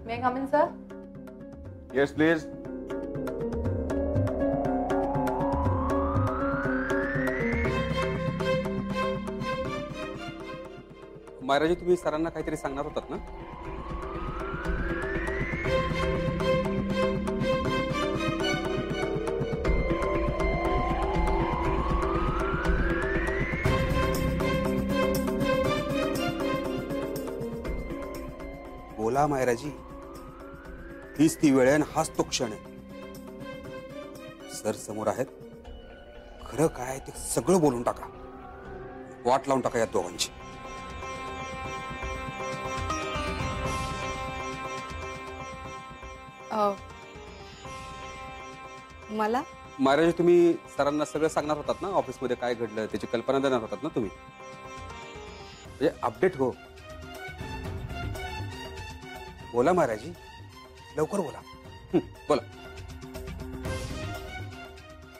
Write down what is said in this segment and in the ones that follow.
May I come in, sir? Yes, please. मायराजी, तुम्ही सरांना काहीतरी सांगणार होतात ना? बोला मायराजी, हीच ती वेळ आहे आणि हाच तो क्षण आहे. सर समोर आहेत, खरं काय ते सगळं बोलून टाका, वाट लावून टाका या दोघांची. मला मायराजी, तुम्ही सरांना सगळं सांगणार होतात ना, ऑफिसमध्ये काय घडलं त्याची कल्पना देणार होतात ना तुम्ही, म्हणजे अपडेट हो. बोला महाराजी, लवकर बोला. बोला.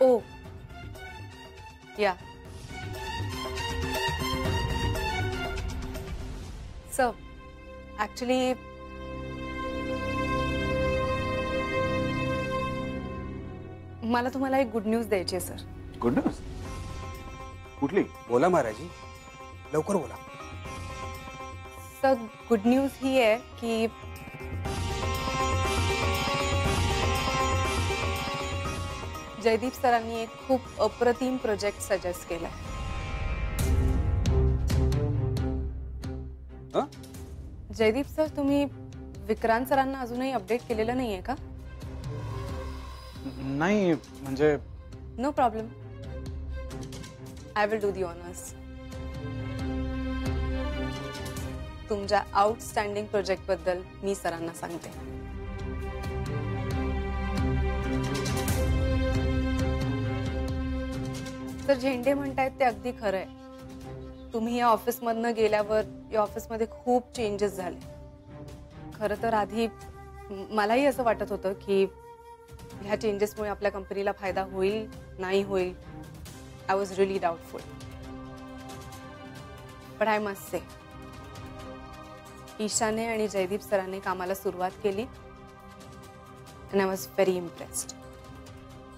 ओ या सर, ऍक्च्युली मला तुम्हाला एक गुड न्यूज द्यायची आहे सर. Good news? कुठली? बोला महाराजी, लवकर बोला. सर, गुड न्यूज ही आहे की जयदीप सरांनी एक खूप अप्रतिम प्रोजेक्ट सजेस्ट केलाय. जयदीप सर, तुम्ही विक्रांत सरांना अजूनही अपडेट केलेलं नाहीये का? नाही, म्हणजे no problem, I will do the honours. तुमच्या आउटस्टँडिंग प्रोजेक्ट बद्दल मी सरांना सांगते. तर झेंडे म्हणतायत ते अगदी खरं आहे. तुम्ही या ऑफिसमधनं गेल्यावर या ऑफिसमध्ये खूप चेंजेस झाले. खरं तर आधी मलाही असं वाटत होतं की ह्या चेंजेसमुळे आपल्या कंपनीला फायदा होईल नाही होईल. I was really doubtful, but I must say ईशाने आणि जयदीप सरांनी कामाला सुरुवात केली and I was very impressed.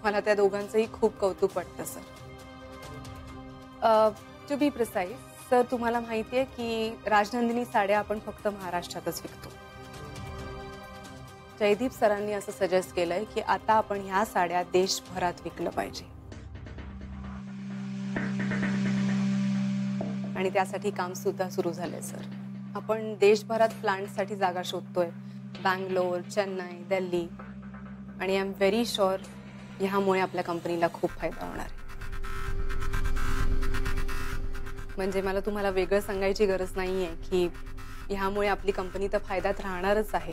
मला त्या दोघांचंही खूप कौतुक वाटतं sir. To be precise sir, तुम्हाला माहिती आहे की राजनंदिनी साड्या आपण फक्त महाराष्ट्रातच विकतो. जयदीप सरांनी असं सजेस्ट केलंय की आता आपण ह्या साड्या देशभरात विकलं पाहिजे आणि त्यासाठी काम सुद्धा सुरू झालंय सर. आपण देशभरात प्लांटसाठी जागा शोधतोय, बँगलोर, चेन्नई, दिल्ली, आणि आय एम व्हेरी शुअर ह्यामुळे आपल्या कंपनीला खूप फायदा होणार आहे. म्हणजे मला तुम्हाला वेगळं सांगायची गरज नाही आहे की ह्यामुळे आपली कंपनी तर फायद्यात राहणारच आहे,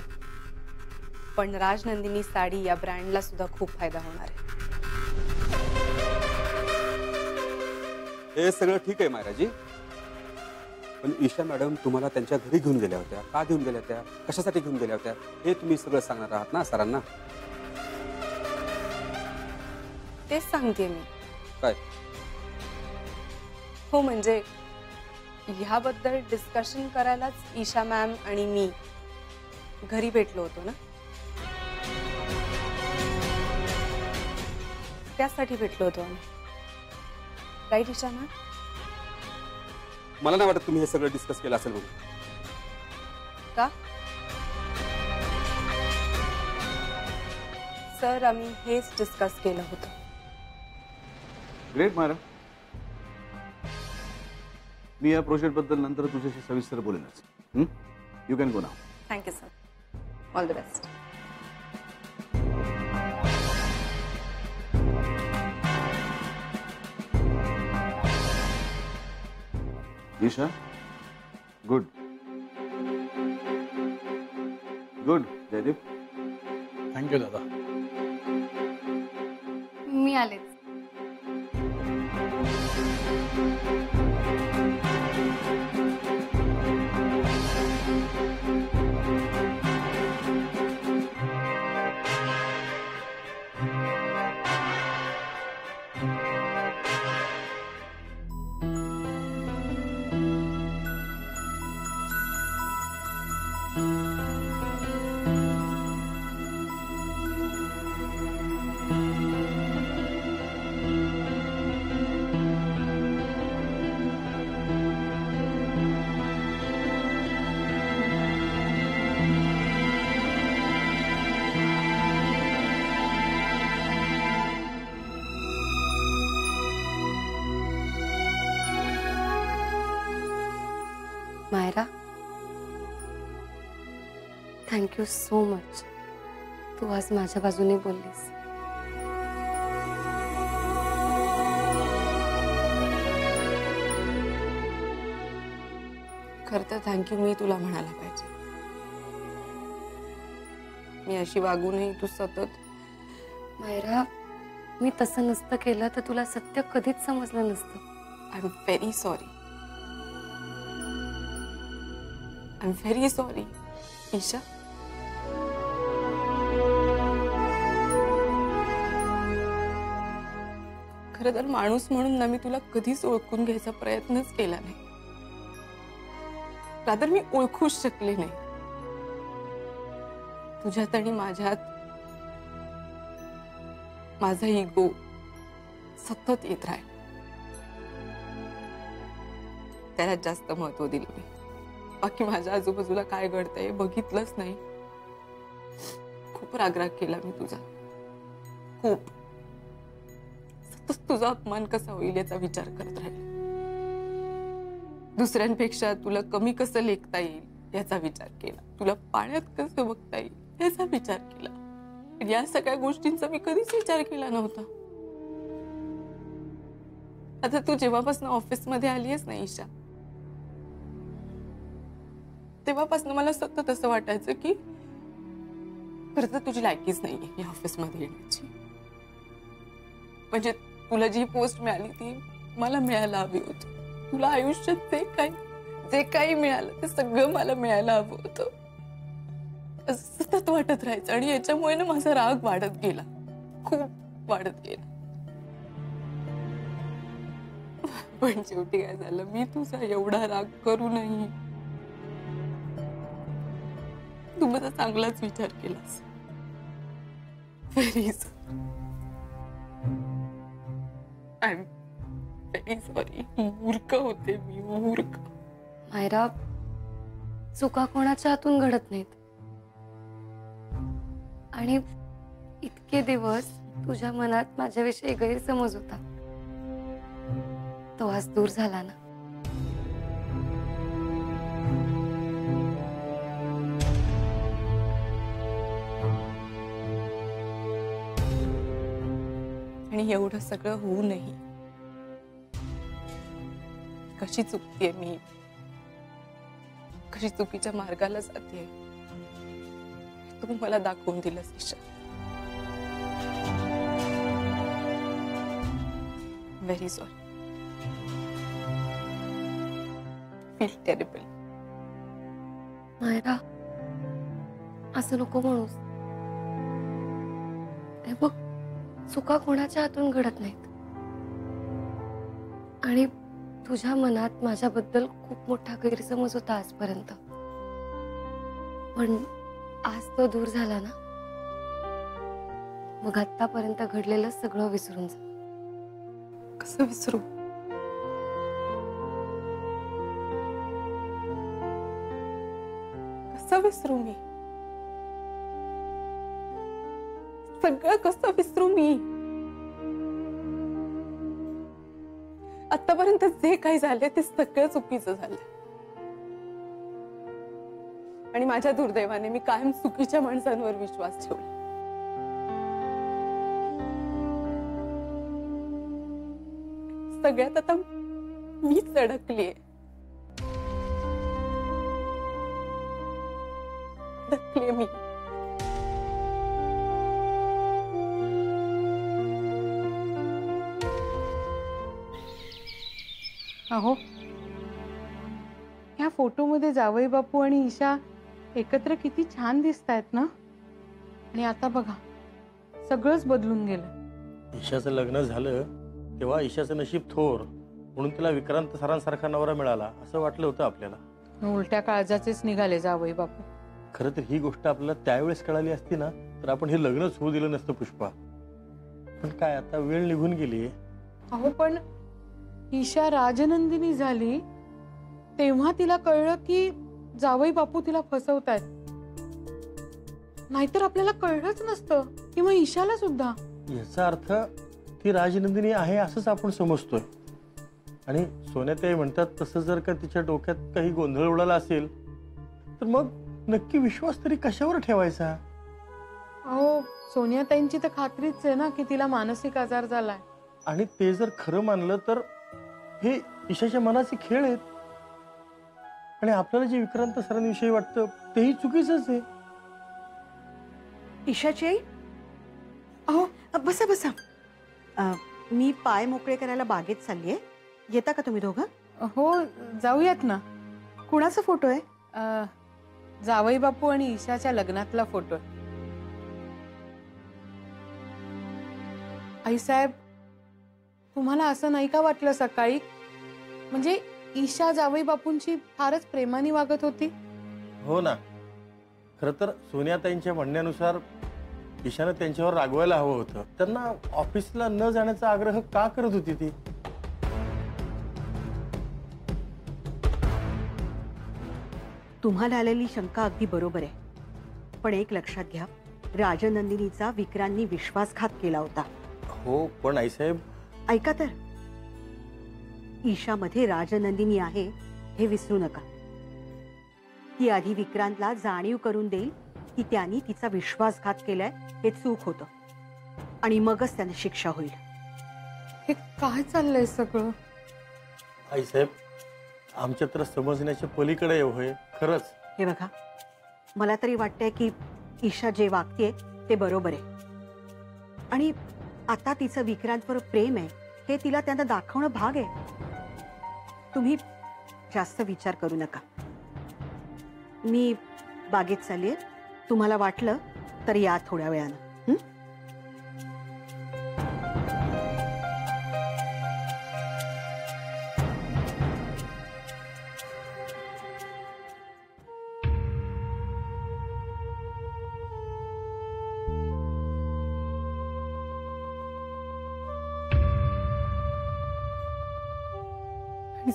पण राजनंदिनी साडी या ब्रँडला सुद्धा खूप फायदा होणार आहे. हे सगळं ठीक आहे मायराजी, पण ईशा मॅडम तुम्हाला त्यांच्या घरी घेऊन गेल्या होत्या, का घेऊन गेल्या होत्या, कशासाठी घेऊन गेल्या होत्या, हे तुम्ही सगळं सांगणार आहात ना सरांना? तेच सांगते मी. काय? हो, म्हणजे ह्याबद्दल डिस्कशन करायलाच ईशा मॅम आणि मी घरी भेटलो होतो ना, त्यासाठी भेटलो होतो आम्ही. Right Isha ma'am? मला नाही वाटत तुम्ही हे सगळं डिस्कस केलं असेल म्हणून. का सर, आम्ही हेच डिस्कस केलं होतं. ग्रेट मायरा, मी या प्रोजेक्ट बद्दल नंतर तुझ्याशी सविस्तर बोलेनच. You can go now. Thank you sir, all the best. Isha, good good. Jaydeep, thank you दादा. मी आलेच. Thank you so much. तू आज माझ्या बाजूने बोललीस. खरं तर थँक्यू मी तुला म्हणायला पाहिजे. मी अशी वागू नये तू सतत. मायरा, मी तसं नसतं केलं तर तुला सत्य कधीच समजलं नसतं. I am very sorry. I am very sorry Isha. खरं तर माणूस म्हणून ना मी तुला कधीच ओळखून घ्यायचा प्रयत्नच केला नाही. रादर मी ओळखूच शकले नाही. तुझ्यात आणि माझ्यात माझा इगो सतत येत राहील. त्याला जास्त महत्व दिलं मी. बाकी माझ्या आजूबाजूला काय घडतंय बघितलंच नाही. खूप रागराग केला मी तुझा. खूप. सतत तुझा अपमान कसा होईल याचा विचार करत राहील. दुसऱ्यांपेक्षा तुला कमी कसं लेखता येईल याचा विचार केला. तुला पाण्यात कसं बघता येईल याचा विचार केला. या सगळ्या गोष्टींचा मी कधीच विचार केला नव्हता. आता तू जेव्हापासून ऑफिसमध्ये आली आहेस ना ईशा, तेव्हापासून मला सतत असं वाटायचं की खरं तर तुझी लायकीच नाहीये या ऑफिसमध्ये येण्याची. म्हणजे तुला जी पोस्ट मिळाली ती मला मिळायला हवी होती. तुला आयुष्यात जे काही मिळालं ते सगळं मला मिळायला हवं होतं. सतत वाटत राहायचं आणि याच्यामुळे ना माझा राग वाढत गेला. खूप वाढत गेला. पण शेवटी काय झालं, मी तुझा एवढा राग करूनही तू माझा चांगलाच विचार केलास. Very sorry. I am very sorry. मूर्ख होते मी, मूर्ख. मायरा, चुका कोणाच्या हातून घडत नाहीत. आणि इतके दिवस तुझ्या मनात माझ्याविषयी गैरसमज होता, तो आज दूर झाला ना. आणि एवढं सगळं होऊनही कशी चुकतेय मी, कशी चुकीच्या मार्गाला जाते तू मला दाखवून दिलंस Isha. Very sorry. Feel terrible. Myra, असं नको म्हणूस. हे बघ, चुका कोणाच्या हातून घडत नाहीत. आणि तुझ्या मनात माझ्याबद्दल खूप मोठा गैरसमज होता आजपर्यंत. पण आज तो दूर झाला ना, मग आतापर्यंत घडलेलं सगळं विसरून जा. कसं विसरू? कसं विसरू मी? सगळं कसं विसरू मी? आतापर्यंत जे काही झाले ते सगळं चुकीचं झालं. आणि माझ्या दुर्दैवाने मी कायम चुकीच्या माणसांवर विश्वास ठेवला. सगळ्यात आता मीच अडकलीये. अडकलीये मी. अहो, ह्या फोटोमध्ये जावई बापू आणि ईशा एकत्र किती छान दिसतायत ना. आणि आता बघा, सगळंच बदलून गेलं. ईशाचं लग्न झालं तेव्हा ईशाचं नशीब थोर म्हणून तिला विक्रांत सरांसारखा नवरा मिळाला असं वाटलं होतं आपल्याला. उलट्या काळजाचेच निघाले जावई बापू. खरं तर ही गोष्ट आपल्याला त्यावेळेस कळाली असती ना तर आपण हे लग्नच होऊ दिलं नसतं पुष्पा. पण काय, आता वेळ निघून गेली. अहो, पण ईशा राजनंदिनी झाली तेव्हा तिला कळलं की जावई बापू तिला फसवतायत. नाहीतर आपल्याला कळलंच नसतं. किंवा ईशाला सुद्धा. याचा अर्थ ती राजनंदिनी आहे असंच आपण समजतोय. आणि सोन्याताई म्हणतात तसं जर का तिच्या डोक्यात काही गोंधळ उडाला असेल तर मग नक्की विश्वास तरी कशावर ठेवायचा? अहो सोनियाताईंची तर खात्रीच आहे ना की तिला मानसिक आजार झालाय. आणि ते जर खरं मानलं तर हे ईशाच्या मनाचे खेळ आहेत. आणि आपल्याला जे विक्रांत सरांविषयी वाटतं तेही चुकीचंच आहे. ईशाची आई, अहो बसा बसा. मी पाय मोकळे करायला बागेत चाललीये. येता का तुम्ही दोघं? हो जाऊयात ना. कुणाचा फोटो आहे? जावई बापू आणि ईशाच्या लग्नातला फोटो. आईसाहेब, तुम्हाला असं नाही का वाटलं सकाळी? म्हणजे ईशा जावई बापूंची फारच प्रेमाने वागत होती. हो ना. खरं तर सोनियाताईंच्या म्हणण्यानुसार ईशानं त्यांच्यावर रागवायला हवं होतं. त्यांना ऑफिसला न जाण्याचा आग्रह का करत होती ती? तुम्हाला आलेली शंका अगदी बरोबर आहे. पण एक लक्षात घ्या, राजनंदिनीचा विक्रांतनी विश्वासघात केला होता. हो पण आईसाहेब, ऐका तर, ईशामध्ये राजनंदिनी आहे हे विसरू नका. ती आधी विक्रांतला जाणीव करून देईल की त्यांनी तिचा विश्वासघात केलाय हे चूक होतं, आणि मगच त्यांना शिक्षा होईल. हे काय चाललंय सगळं? आईसाहेब, आमच्या तर समजण्याच्या पलीकडे होय खरंच. हे बघा, मला तरी वाटतंय की ईशा जे वागतेय ते बरोबर आहे. आणि आता तिचं विक्रांतवर प्रेम आहे हे तिला त्यांना दाखवणं भाग आहे. तुम्ही जास्त विचार करू नका. मी बागेत चाललीये. तुम्हाला वाटलं तर या थोड्या वेळानं.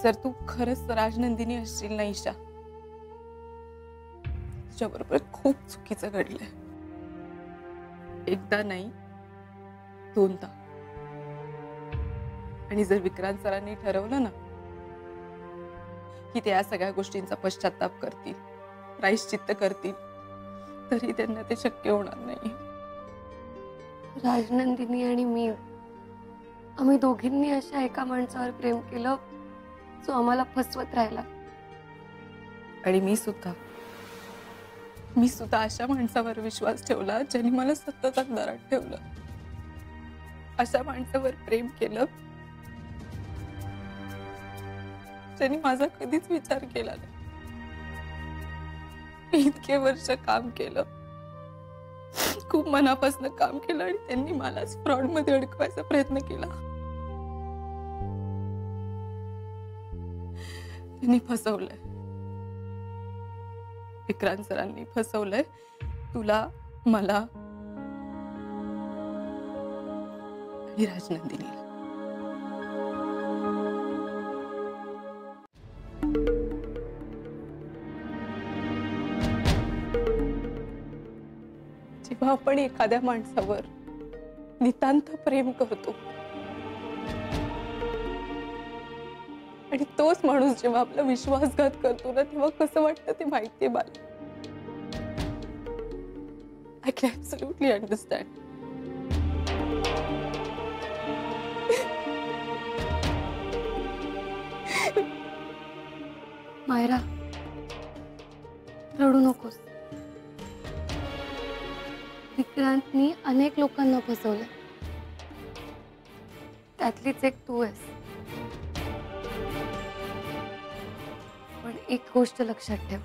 जर तू खरंच राजनंदिनी असशील ना ईशा, तुझ्याबरोबर खूप चुकीचं घडलंय. एकदा नाही, दोनदा. आणि जर विक्रांत सरांनी ठरवलं ना की ते या सगळ्या गोष्टींचा पश्चाताप करतील, प्रायश्चित्त करतील, तरी त्यांना ते शक्य होणार नाही. राजनंदिनी आणि मी, आम्ही दोघींनी अशा एका माणसावर प्रेम केलं जो आम्हाला फसवत राहिला. आणि मी सुद्धा अशा माणसावर विश्वास ठेवला ज्यांनी मला सतत अंधारात ठेवलं. अशा माणसावर प्रेम केलं ज्यांनी माझा कधीच विचार केला नाही. इतके वर्ष काम केलं, खूप मनापासून काम केलं, आणि त्यांनी मलाच फ्रॉड मध्ये अडकवायचा प्रयत्न केला. त्यांनी फसवलंय. विक्रांत सरांनी फसवलंय तुला, मला आणि राजनंदिनीला. जेव्हा आपण एखाद्या माणसावर नितांत प्रेम करतो आणि तोच माणूस जेव्हा आपला विश्वासघात करतो ना, तेव्हा कसं वाटतं ते माहितीये मला. I can absolutely understand. Myra, रडू नकोस. विक्रांतनी अनेक लोकांना फसवलं, त्यातलीच एक तू आहेस. पण एक गोष्ट लक्षात ठेव,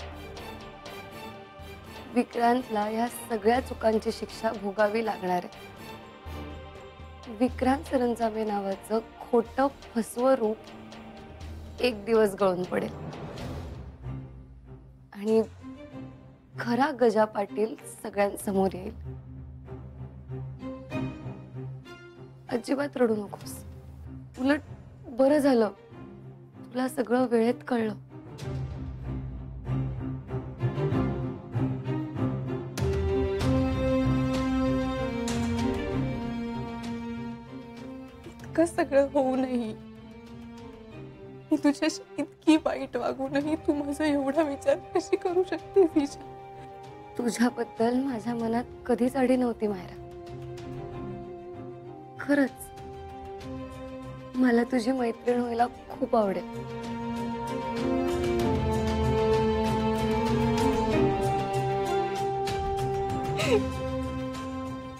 विक्रांतला या सगळ्या चुकांची शिक्षा भोगावी लागणार आहे. विक्रांत सरंजामे नावाचं खोटं फसवं रूप एक दिवस गळून पडेल आणि खरा गजा पाटील सगळ्यांसमोर येईल. अजिबात रडू नकोस. उलट बरं झालं तुला सगळं वेळेत कळलं. इतकं सगळं होऊनही, मी तुझ्याशी इतकी वाईट वागूनही तू माझा एवढा विचार कशी करू शकतेस ईशा? तुझ्याबद्दल माझ्या मनात कधीच अडी नव्हती मायरा. खरंच मला तुझी मैत्रीण व्हायला खूप आवडेल.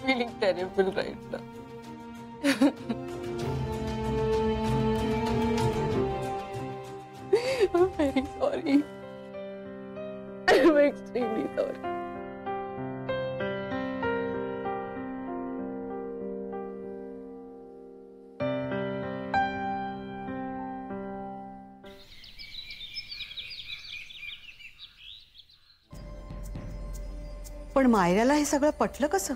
Feeling terrible right now. I'm very sorry. I'm extremely sorry. पण मायराला हे सगळं पटलं कसं?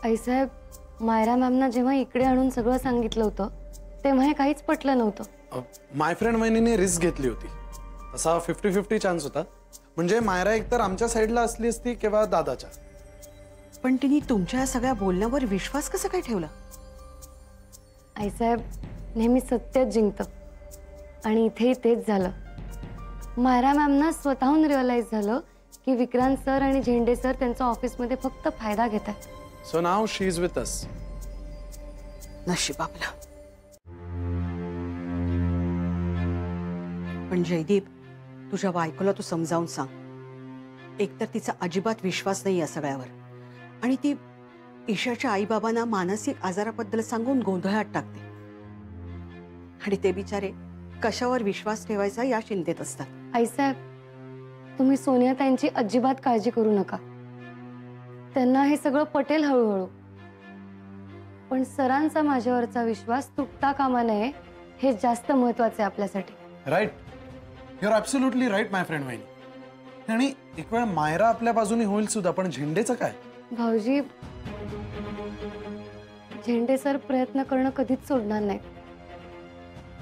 आईसाहेब, मायरा मॅमना जेव्हा इकडे आणून सगळं सांगितलं होतं तेव्हा हे काहीच पटलं नव्हतं. माय फ्रेंड वहिनीने रिस्क घेतली होती. असा 50-50 चान्स होता. म्हणजे मायरा एकतर आमच्या साईडला असली असती किंवा दादाच्या. पण तिने तुमच्या या सगळ्या बोलण्यावर विश्वास कसा काय ठेवला? आईसाहेब, नेहमी सत्यच जिंकतं आणि इथेही तेच झालं. मायरा मॅमना स्वतःहून रिअलाइज झालं की विक्रांत सर आणि झेंडे सर त्यांच्या ऑफिसमध्ये फक्त फायदा घेत आहेत. So now she is with us. नशीब आपलं. पण जयदीप, तुझ्या बायकोला तू समजावून सांग. एकतर तिचा अजिबात विश्वास नाही या सगळ्यावर, आणि ती ईशाच्या आईबाबांना मानसिक आजाराबद्दल सांगून गोंधळात टाकते. आणि ते बिचारे कशावर विश्वास ठेवायचा या चिंतेत असतात. आईसाहेब, तुम्ही सोनिया त्यांची अजिबात काळजी करू नका. त्यांना हे सगळं पटेल हळूहळू. पण सरांचा माझ्यावरचा विश्वास तुटता कामा नये, हे जास्त महत्वाचे आहे आपल्यासाठी. Right, you are absolutely right my friend वहिनी. आणि एक वेळ मायरा आपल्या बाजूने होईल सुद्धा, पण झेंडेचं काय? भाऊजी, झेंडे सर प्रयत्न करणं कधीच सोडणार नाही.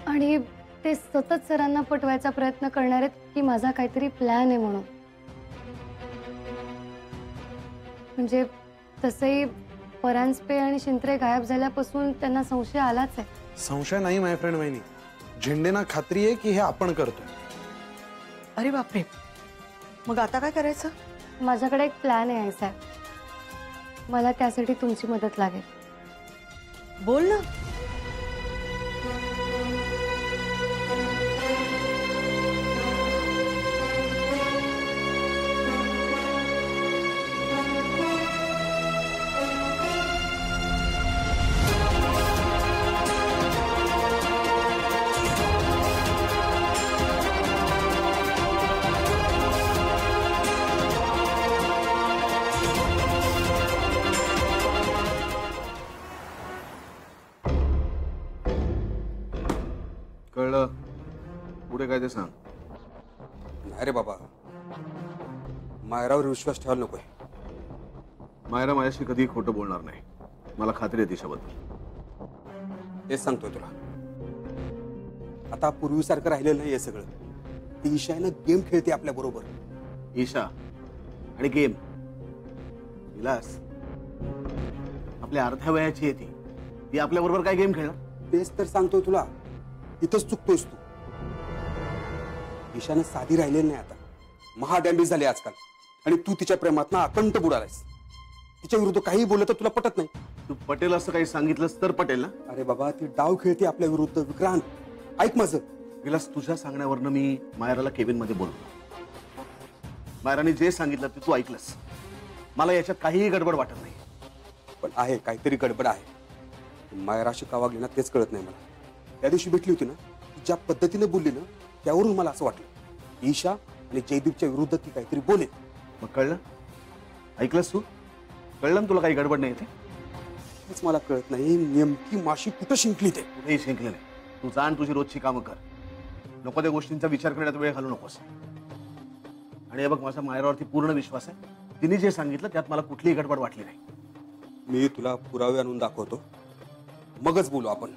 आणि ते सतत सरांना पटवायचा प्रयत्न करणार आहेत की माझा काहीतरी प्लॅन आहे म्हणून. म्हणजे तसंही परांजपे आणि शिंत्रे गायब झाल्यापासून त्यांना संशय आलाच आहे. संशय नाही माय फ्रेंड वहिनी, झेंडेना खात्री आहे की हे आपण करतोय. अरे बापरे, मग आता काय करायचं? माझ्याकडे एक प्लॅन आहे आईसाहेब. मला त्यासाठी तुमची मदत लागेल. बोल ना. कळलं? पुढे काय ते सांग. नाही रे बाबा, मायरावर विश्वास ठेवायला नकोय. मायरा माझ्याशी कधी खोटं बोलणार नाही, मला खात्री आहे तिच्याबद्दल. तेच सांगतोय तुला. आता पूर्वीसारखं राहिलेलं नाही हे सगळं. ती ईशानं गेम खेळते आपल्या बरोबर. ईशा आणि गेम? विलास, आपल्या अर्ध्या वयाची आहे ती आपल्या बरोबर काय गेम खेळणार? तेच तर सांगतोय तुला. इथंच चुकतोयस तू. ईशानं साधी राहिलेली नाही आता. महाडॅम्बिस झाली आजकाल. आणि तू तिच्या प्रेमात ना अकंठ बुडालायस. तिच्या विरुद्ध काही बोललं तर तुला पटत नाही. तू पटेल असं काही सांगितलंस तर पटेल ना? अरे बाबा, ती डाव खेळते आपल्या विरुद्ध. विक्रांत, ऐक माझं. विलास, तुझ्या सांगण्यावरनं मी मायराला केबिन मध्ये बोललो. मायराने जे सांगितलं ते तू ऐकलंस. मला याच्यात काहीही गडबड वाटत नाही. पण आहे, काहीतरी गडबड आहे. मायराशी का वागली ना तेच कळत नाही मला. त्या दिवशी भेटली होती ना, ज्या पद्धतीने बोलली ना, त्यावरून मला असं वाटलं ईशा आणि जयदीपच्या विरुद्ध ती काहीतरी बोलेल. मग कळलं? ऐकलंस तू? कळलं ना तुला काही गडबड नाही ते? हेच मला कळत नाही, नेमकी माशी कुठं शिंकली ते. कुठेही शिंकलं नाही. तू जाण तुझी रोजची कामं कर. नको त्या गोष्टींचा विचार करण्यात वेळ घालू नकोस. आणि हे बघ, माझा मायरावरती पूर्ण विश्वास आहे. तिने जे सांगितलं त्यात मला कुठलीही गडबड वाटली नाही. मी तुला पुरावे आणून दाखवतो, मगच बोलू आपण.